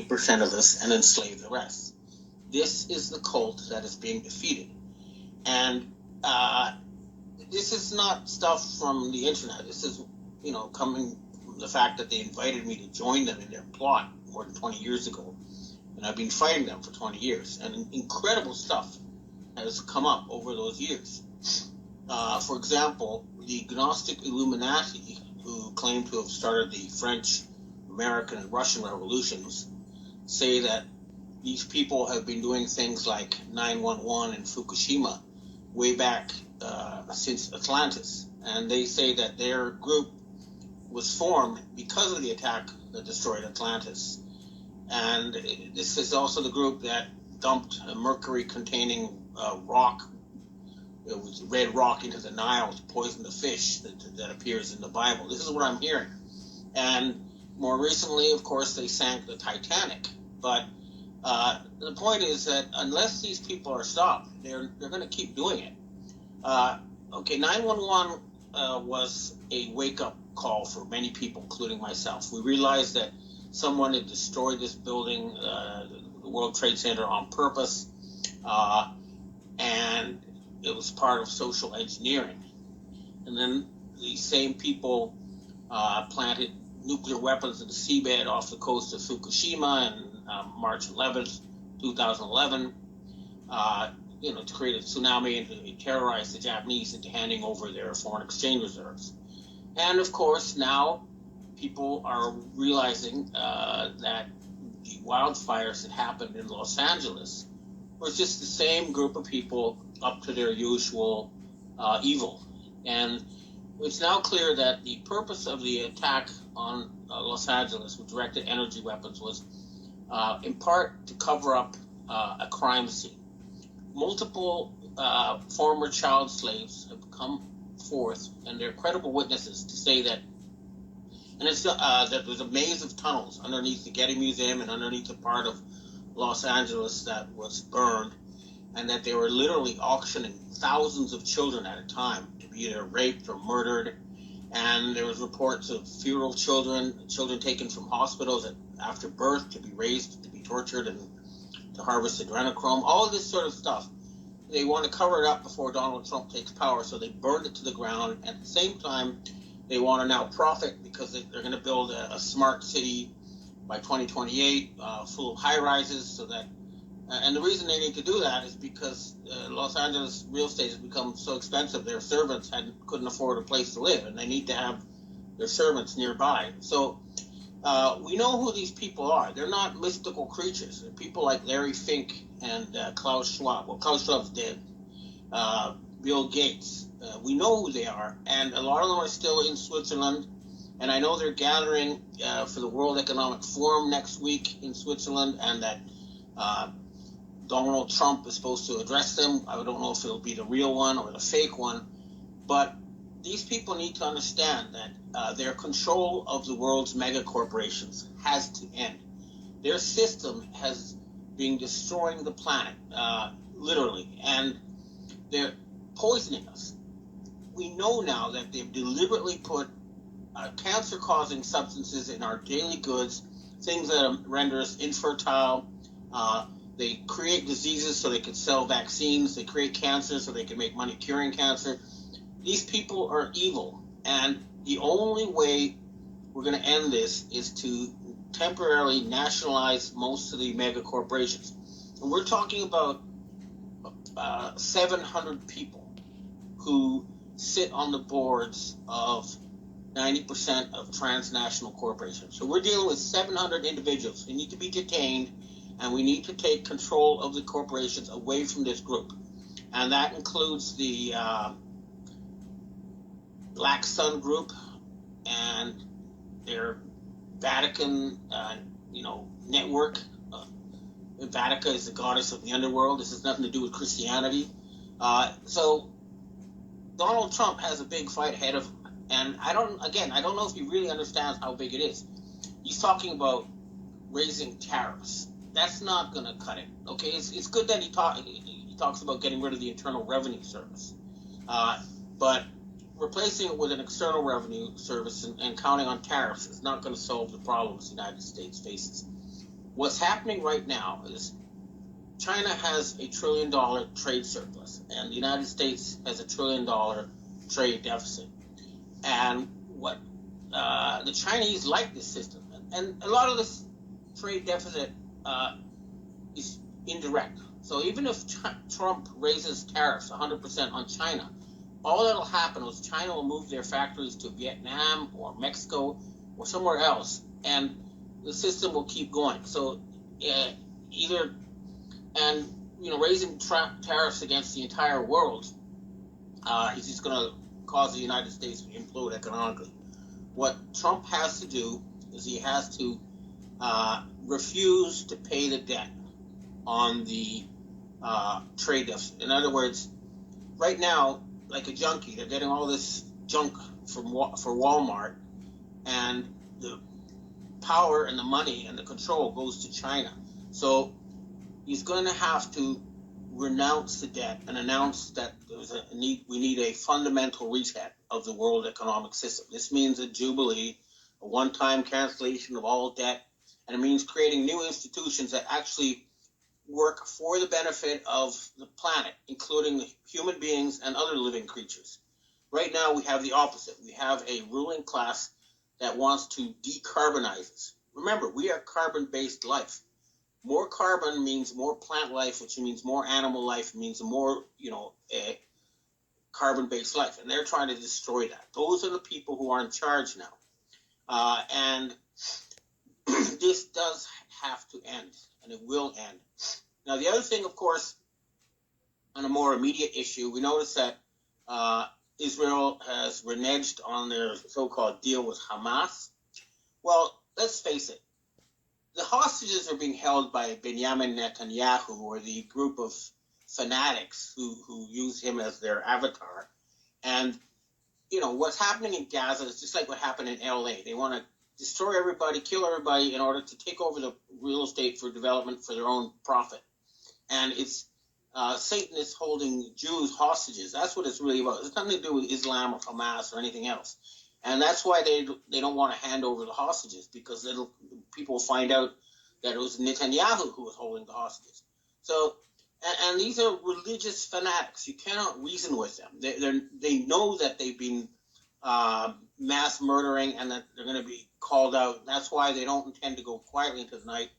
80% of us and enslave the rest. This is the cult that is being defeated. And this is not stuff from the internet. This is, coming from the fact that they invited me to join them in their plot more than 20 years ago. And I've been fighting them for 20 years. And incredible stuff has come up over those years. For example, the Gnostic Illuminati, who claim to have started the French, American, and Russian revolutions, say that these people have been doing things like 911 and Fukushima way back since Atlantis. And they say that their group was formed because of the attack that destroyed Atlantis. And this is also the group that dumped a mercury-containing rock, it was red rock, into the Nile to poison the fish that appears in the Bible. This is what I'm hearing. And more recently, of course, they sank the Titanic. But the point is that unless these people are stopped, they're going to keep doing it. 911 was a wake-up call for many people, including myself. We realized that someone had destroyed this building, the World Trade Center, on purpose, and it was part of social engineering. And then these same people planted nuclear weapons in the seabed off the coast of Fukushima on March 11th, 2011, to create a tsunami and to terrorize the Japanese into handing over their foreign exchange reserves. And of course, now people are realizing that the wildfires that happened in Los Angeles was just the same group of people up to their usual evil. And it's now clear that the purpose of the attack on Los Angeles with directed energy weapons was in part to cover up a crime scene. Multiple former child slaves have come forth, and they're credible witnesses to say that, and it's that there's a maze of tunnels underneath the Getty Museum and underneath a part of Los Angeles that was burned, and that they were literally auctioning thousands of children at a time to be either raped or murdered. And there was reports of feral children taken from hospitals after birth to be raised, to be tortured, and to harvest adrenochrome, all of this sort of stuff. They want to cover it up before Donald Trump takes power, so they burned it to the ground. At the same time, they want to now profit because they're going to build a smart city by 2028, full of high-rises, so that, and the reason they need to do that is because Los Angeles real estate has become so expensive, their servants couldn't afford a place to live, and they need to have their servants nearby. So we know who these people are. They're not mystical creatures. They're people like Larry Fink and Klaus Schwab. Well, Klaus Schwab's dead. Bill Gates. We know who they are, and a lot of them are still in Switzerland. And I know they're gathering for the World Economic Forum next week in Switzerland, and that Donald Trump is supposed to address them. I don't know if it'll be the real one or the fake one, but these people need to understand that their control of the world's mega corporations has to end. Their system has been destroying the planet, literally, and they're poisoning us. We know now that they've deliberately put cancer-causing substances in our daily goods, things that render us infertile. They create diseases so they can sell vaccines. They create cancer so they can make money curing cancer. These people are evil, and the only way we're going to end this is to temporarily nationalize most of the mega corporations. And we're talking about 700 people who sit on the boards of 90% of transnational corporations. So we're dealing with 700 individuals who need to be detained, and we need to take control of the corporations away from this group. And that includes the Black Sun Group and their Vatican, network. Vatica is the goddess of the underworld. This has nothing to do with Christianity. So Donald Trump has a big fight ahead of him. And I don't know if he really understands how big it is. He's talking about raising tariffs. That's not going to cut it. Okay, it's good that he talks about getting rid of the Internal Revenue Service, but replacing it with an External Revenue Service and counting on tariffs is not going to solve the problems the United States faces. What's happening right now is China has $1 trillion trade surplus, and the United States has $1 trillion trade deficit. And what the Chinese like this system, and a lot of this trade deficit is indirect. So even if Trump raises tariffs 100% on China, all that'll happen is China will move their factories to Vietnam or Mexico or somewhere else, and the system will keep going. So either, and raising tariffs against the entire world is just going to cause the United States to implode economically. What Trump has to do is he has to refuse to pay the debt on the trade deficit. In other words, right now, like a junkie, they're getting all this junk for Walmart, and the power and the money and the control goes to China. So he's going to have to renounce the debt and announce that we need a fundamental reset of the world economic system. This means a jubilee, a one-time cancellation of all debt, and it means creating new institutions that actually work for the benefit of the planet, including human beings and other living creatures. Right now, we have the opposite. We have a ruling class that wants to decarbonize us. Remember, we are carbon-based life. More carbon means more plant life, which means more animal life, means more, carbon-based life. And they're trying to destroy that. Those are the people who are in charge now. And this does have to end, and it will end. Now, the other thing, of course, on a more immediate issue, we notice that Israel has reneged on their so-called deal with Hamas. Well, let's face it. The hostages are being held by Benjamin Netanyahu, or the group of fanatics who use him as their avatar. And, what's happening in Gaza is just like what happened in LA. They want to destroy everybody, kill everybody in order to take over the real estate for development for their own profit. And it's Satan is holding Jews hostages. That's what it's really about. It's nothing to do with Islam or Hamas or anything else. And that's why they don't want to hand over the hostages, because people will find out that it was Netanyahu who was holding the hostages. So, and these are religious fanatics. You cannot reason with them. They know that they've been mass murdering and that they're going to be called out. That's why they don't intend to go quietly into the night.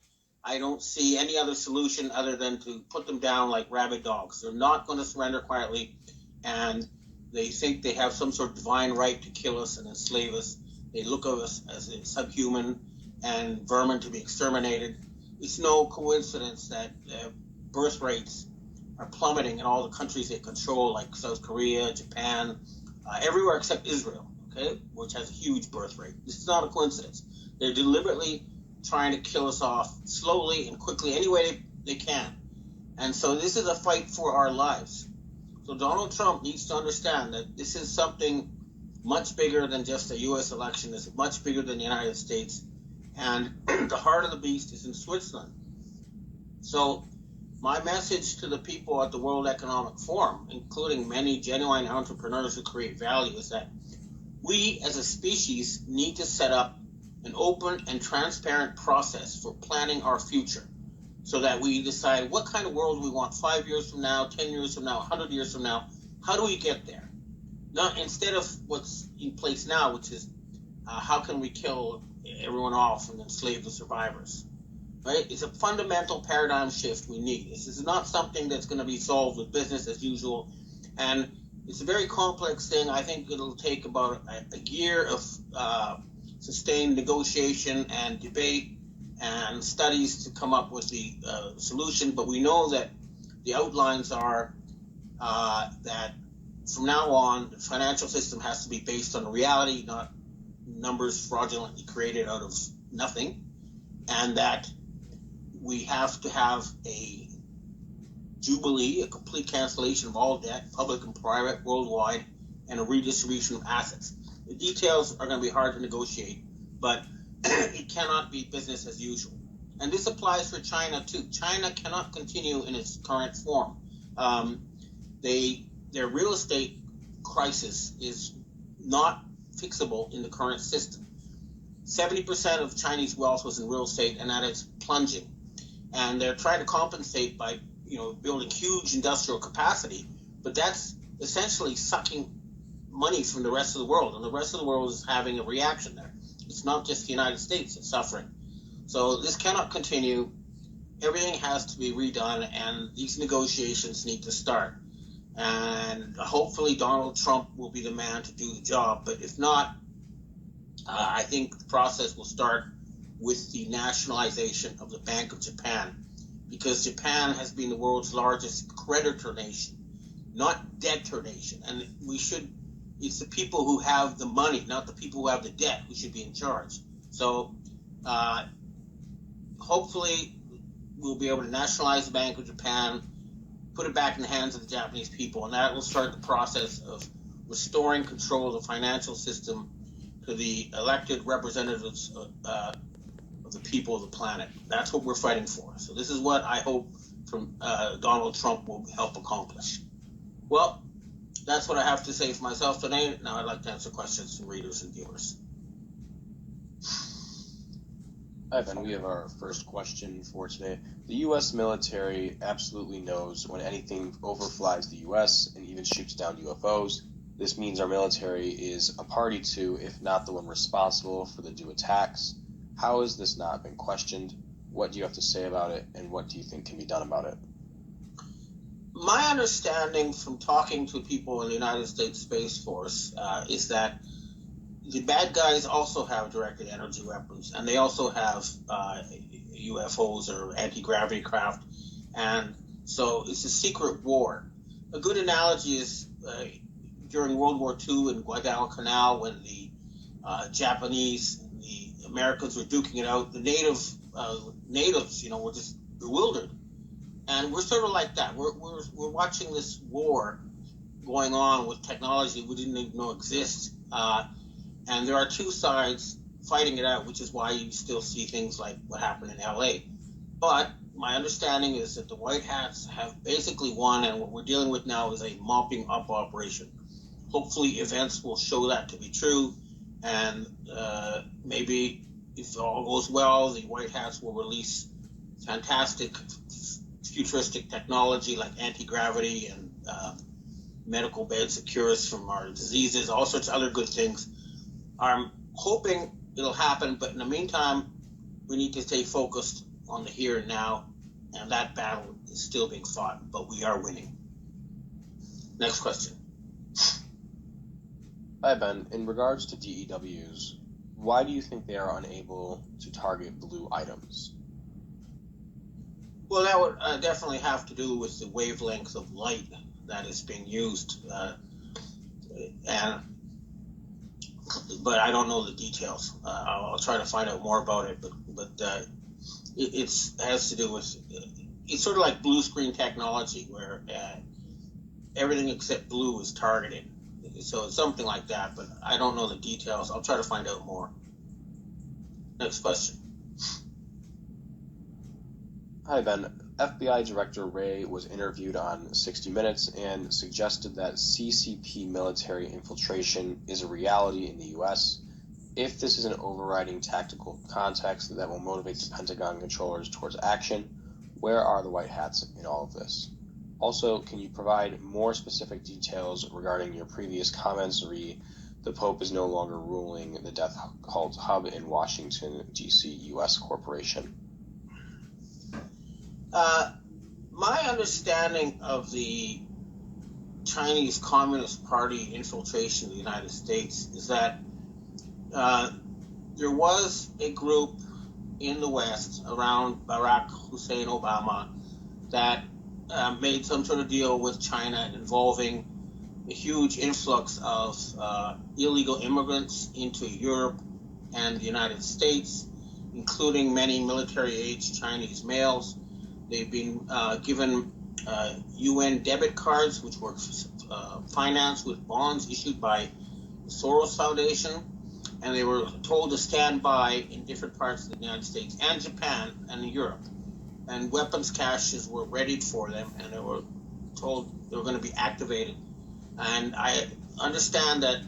I don't see any other solution other than to put them down like rabid dogs. They're not going to surrender quietly, and they think they have some sort of divine right to kill us and enslave us. They look at us as subhuman and vermin to be exterminated. It's no coincidence that birth rates are plummeting in all the countries they control, like South Korea, Japan, everywhere except Israel, okay, which has a huge birth rate. This is not a coincidence. They're deliberately trying to kill us off slowly and quickly any way they can. And so this is a fight for our lives. So Donald Trump needs to understand that this is something much bigger than just a U.S. election. It's much bigger than the United States. And the heart of the beast is in Switzerland. So my message to the people at the World Economic Forum, including many genuine entrepreneurs who create value, is that we as a species need to set up an open and transparent process for planning our future, so that we decide what kind of world we want 5 years from now, 10 years from now, 100 years from now. How do we get there? Not instead of what's in place now, which is how can we kill everyone off and enslave the survivors, right? It's a fundamental paradigm shift we need. This is not something that's going to be solved with business as usual, and it's a very complex thing. I think it'll take about a year of sustained negotiation and debate and studies to come up with the solution. But we know that the outlines are that from now on, the financial system has to be based on reality, not numbers fraudulently created out of nothing, and that we have to have a jubilee, a complete cancellation of all debt, public and private, worldwide, and a redistribution of assets. The details are going to be hard to negotiate, but it cannot be business as usual. And this applies for China too. China cannot continue in its current form. Their real estate crisis is not fixable in the current system. 70% of Chinese wealth was in real estate, and that is plunging. And they're trying to compensate by, building huge industrial capacity, but that's essentially sucking money from the rest of the world, and the rest of the world is having a reaction there. It's not just the United States that's suffering. So this cannot continue. Everything has to be redone, and these negotiations need to start. And hopefully Donald Trump will be the man to do the job, but if not, I think the process will start with the nationalization of the Bank of Japan, because Japan has been the world's largest creditor nation, not debtor nation. And it's the people who have the money, not the people who have the debt, who should be in charge. So hopefully we'll be able to nationalize the Bank of Japan, put it back in the hands of the Japanese people, and that will start the process of restoring control of the financial system to the elected representatives of the people of the planet. That's what we're fighting for. So this is what I hope from Donald Trump will help accomplish. Well, that's what I have to say for myself today. Now I'd like to answer questions from readers and viewers. Hi, Ben. We have our first question for today. The U.S. military absolutely knows when anything overflies the U.S. and even shoots down UFOs. This means our military is a party to, if not the one responsible for the due attacks. How has this not been questioned? What do you have to say about it, and what do you think can be done about it? My understanding from talking to people in the United States Space Force is that the bad guys also have directed energy weapons, and they also have UFOs or anti-gravity craft, and so it's a secret war. A good analogy is during World War II in Guadalcanal, when the Japanese and the Americans were duking it out, the natives, were just bewildered. And we're sort of like that. We're watching this war going on with technology we didn't even know exists. And there are two sides fighting it out, which is why you still see things like what happened in LA. But my understanding is that the White Hats have basically won, and what we're dealing with now is a mopping up operation. Hopefully events will show that to be true, and maybe if all goes well, the White Hats will release fantastic futuristic technology like anti-gravity and medical beds that cure us from our diseases, all sorts of other good things. I'm hoping it'll happen, but in the meantime, we need to stay focused on the here and now, and that battle is still being fought, but we are winning. Next question. Hi, Ben. In regards to DEWs, why do you think they are unable to target blue items? Well, that would definitely have to do with the wavelength of light that is being used, but I don't know the details. I'll try to find out more about it, but it has to do with, it's sort of like blue screen technology where everything except blue is targeted. So it's something like that, but I don't know the details. I'll try to find out more. Next question. Hi, Ben. FBI Director Wray was interviewed on 60 Minutes and suggested that CCP military infiltration is a reality in the U.S. If this is an overriding tactical context that will motivate the Pentagon controllers towards action, where are the White Hats in all of this? Also, can you provide more specific details regarding your previous comments re the Pope is no longer ruling the death cult hub in Washington, D.C. U.S. corporation? My understanding of the Chinese Communist Party infiltration in the United States is that there was a group in the West around Barack Hussein Obama that made some sort of deal with China involving a huge influx of illegal immigrants into Europe and the United States, including many military-aged Chinese males. They've been given UN debit cards, which were financed with bonds issued by the Soros Foundation, and they were told to stand by in different parts of the United States and Japan and Europe. And weapons caches were readied for them, and they were told they were going to be activated. And I understand that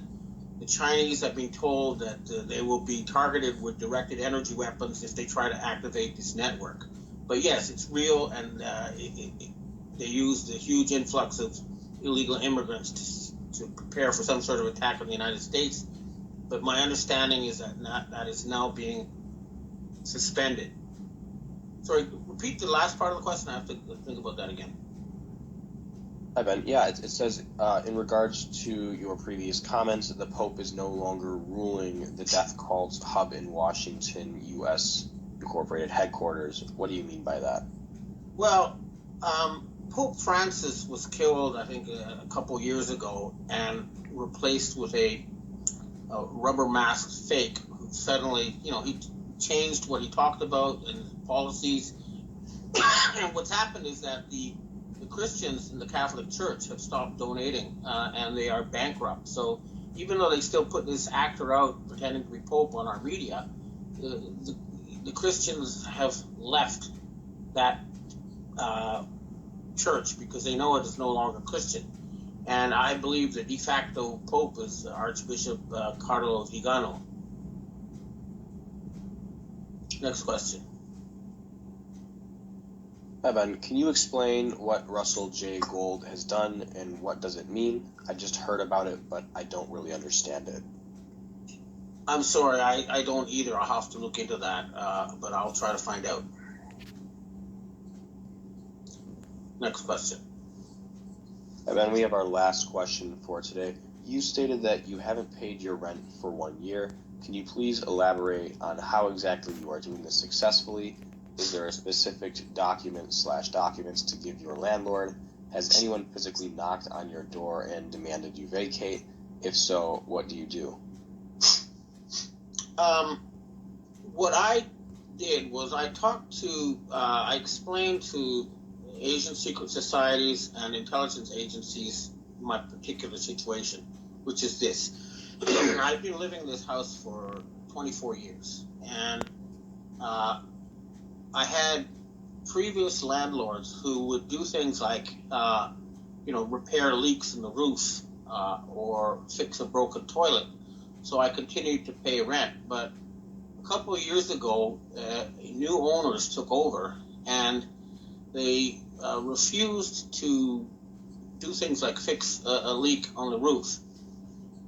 The Chinese have been told that they will be targeted with directed energy weapons if they try to activate this network. But yes, it's real, and they use the huge influx of illegal immigrants to prepare for some sort of attack on the United States. But my understanding is that is now being suspended. Sorry, repeat the last part of the question. I have to think about that again. Hi, Ben. Yeah, it says, in regards to your previous comments, the Pope is no longer ruling the death cult's hub in Washington, U.S. Incorporated headquarters. What do you mean by that? Well, Pope Francis was killed, I think, a couple years ago, and replaced with a rubber masked fake who suddenly, he changed what he talked about and policies. And what's happened is that the Christians in the Catholic Church have stopped donating, and they are bankrupt. So even though they still put this actor out pretending to be Pope on our media, the Christians have left that church because they know it is no longer Christian. And I believe the de facto Pope is Archbishop Carlo Vigano. Next question. Hi, Ben. Can you explain what Russell J. Gold has done and what does it mean? I just heard about it, but I don't really understand it. I'm sorry, I don't either. I'll have to look into that, but I'll try to find out. Next question. Hi, Ben. We have our last question for today. You stated that you haven't paid your rent for 1 year. Can you please elaborate on how exactly you are doing this successfully? Is there a specific document/documents to give your landlord? Has anyone physically knocked on your door and demanded you vacate? If so, what do you do? What I did was I explained to Asian secret societies and intelligence agencies my particular situation, which is this. I've been living in this house for 24 years, and I had previous landlords who would do things like, repair leaks in the roof or fix a broken toilet. So I continued to pay rent. But a couple of years ago, new owners took over, and they refused to do things like fix a leak on the roof.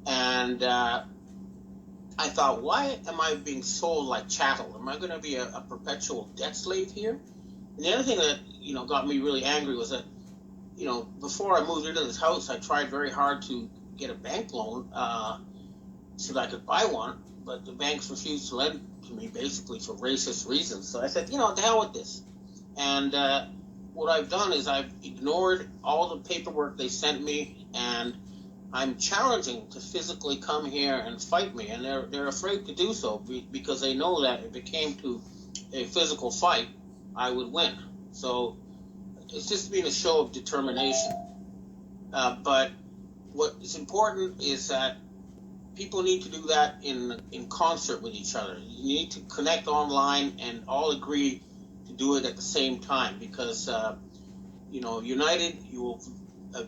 And I thought, why am I being sold like chattel? Am I going to be a perpetual debt slave here? And the other thing that, got me really angry was that, before I moved into this house, I tried very hard to get a bank loan so that I could buy one, but the banks refused to lend to me basically for racist reasons. So I said, to hell with this. And what I've done is I've ignored all the paperwork they sent me, and I'm challenging to physically come here and fight me, and they're afraid to do so because they know that if it came to a physical fight, I would win. So it's just been a show of determination. But what is important is that people need to do that in concert with each other. You need to connect online and all agree to do it at the same time because, united, you will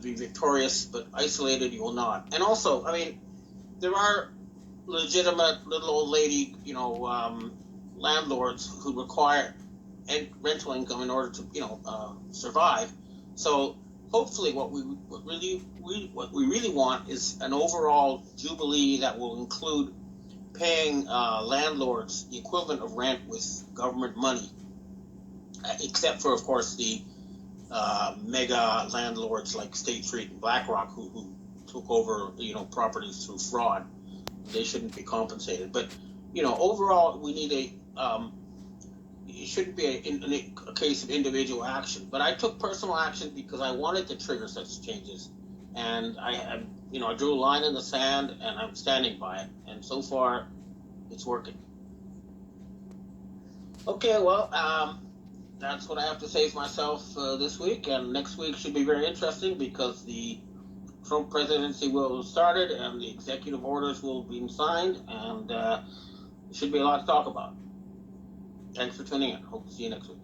be victorious, but isolated, you will not. And also, there are legitimate little old lady, landlords who require rental income in order to, survive. So hopefully, what we really want is an overall jubilee that will include paying landlords the equivalent of rent with government money, except for, of course, the mega landlords like State Street and BlackRock who took over, properties through fraud. They shouldn't be compensated. But, overall, we need it shouldn't be a case of individual action. But I took personal action because I wanted to trigger such changes. And I drew a line in the sand, and I'm standing by it. And so far, it's working. Okay, well, that's what I have to say for myself this week. And next week should be very interesting because the Trump presidency will have started and the executive orders will be signed. And there should be a lot to talk about. Thanks for tuning in. Hope to see you next week.